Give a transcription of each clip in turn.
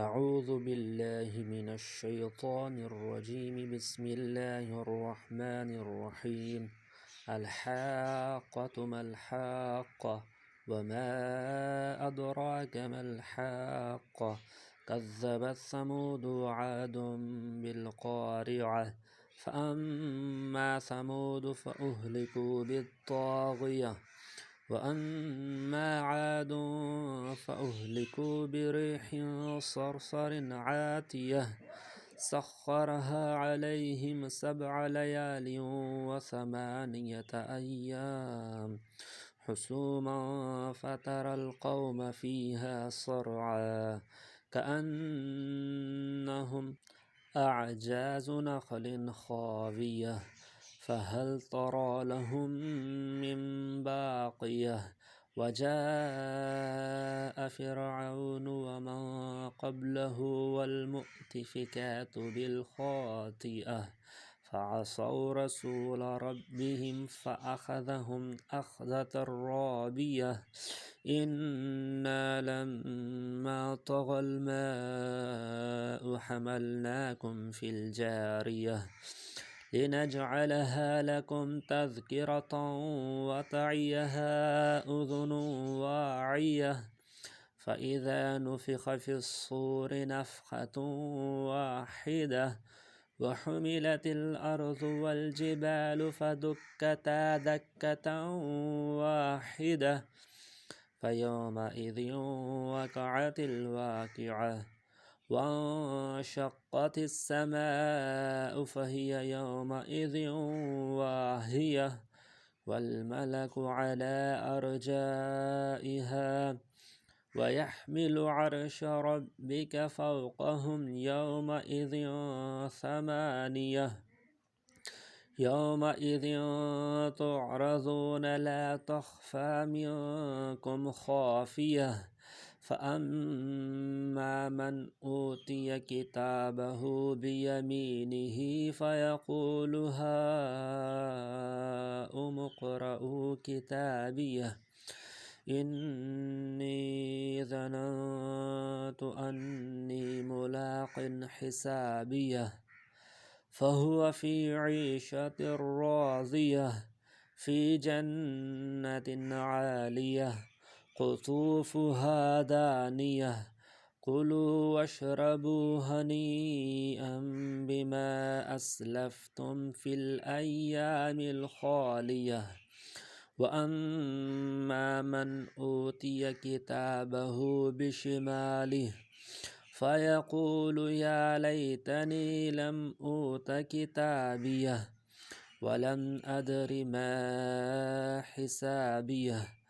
أعوذ بالله من الشيطان الرجيم بسم الله الرحمن الرحيم الحاقة ما الحاقة وما أدراك ما الحاقة كذبت ثمود وعاد بالقارعة فأما ثمود فأهلكوا بالطاغية وأما عاد فأهلكوا بريح صرصر عاتية سخرها عليهم 7 ليال و8 أيام حسوما فترى القوم فيها صرعا كأنهم أعجاز نخل خاوية فهل ترى لهم من باقية وجاء فرعون ومن قبله والمؤتفكات بالخاطئة فعصوا رسول ربهم فأخذهم أخذة رابية إنا لما طغى الماء حملناكم في الجارية لنجعلها لكم تذكرة وتعيها أذن واعية فإذا نفخ في الصور نفخة واحدة وحملت الأرض والجبال فدكتا دكة واحدة فيومئذ وقعت الواقعة وانشقت السماء فهي يومئذ واهية والملك على أرجائها ويحمل عرش ربك فوقهم يومئذ 8 يومئذ تعرضون لا تخفى منكم خافية فأما من أوتي كتابه بيمينه فيقول هاؤم اقرءوا كتابيه إني ظننت أني ملاق حسابيه فهو في عيشة راضية في جنة عالية قطوفها دانية كلوا واشربوا هنيئا بما أسلفتم في الأيام الخالية وأما من أوتي كتابه بشماله فيقول يا ليتني لم أوت كتابيه ولم أدر ما حسابيه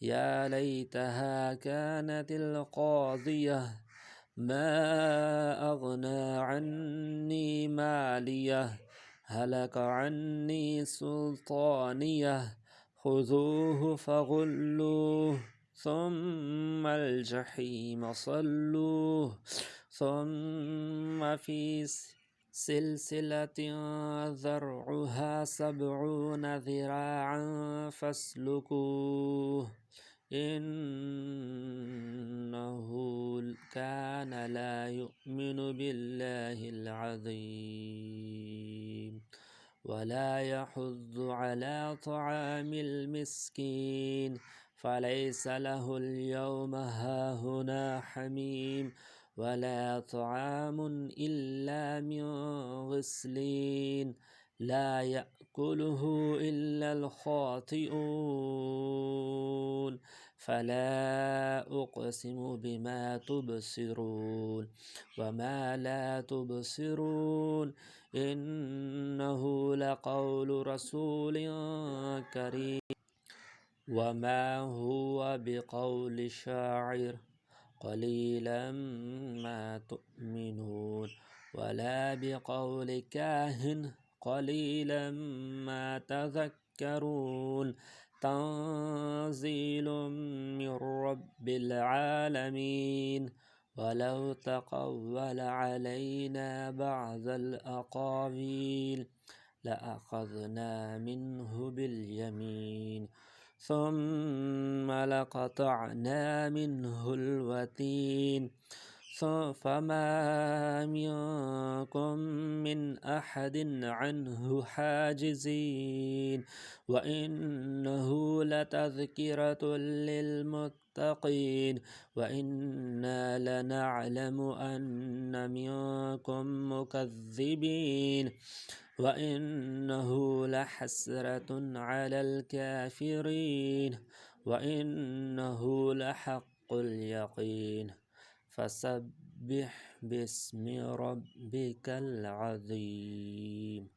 يا ليتها كانت القاضية ما أغنى عني ماليه هلك عني سلطانيه خذوه فغلوه ثم الجحيم صلوه ثم في سلسلة ذرعها 70 ذراعا فاسلكوه إنه كان لا يؤمن بالله العظيم ولا يحض على طعام المسكين فليس له اليوم هاهنا حميم ولا طعام إلا من غسلين لا يأكله إلا الخاطئون فلا أقسم بما تبصرون وما لا تبصرون إنه لقول رسول كريم وما هو بقول شاعر قليلا ما تؤمنون ولا بقول كاهن قليلا ما تذكرون تنزيل من رب العالمين ولو تقول علينا بعض الأقاويل لأخذنا منه باليمين ثم لقطعنا منه الوتين فما منكم من أحد عنه حاجزين وإنه لتذكرة للمتقين وإنا لنعلم أن منكم مكذبين وإنه لحسرة على الكافرين وإنه لحق اليقين فسبح باسم ربك العظيم.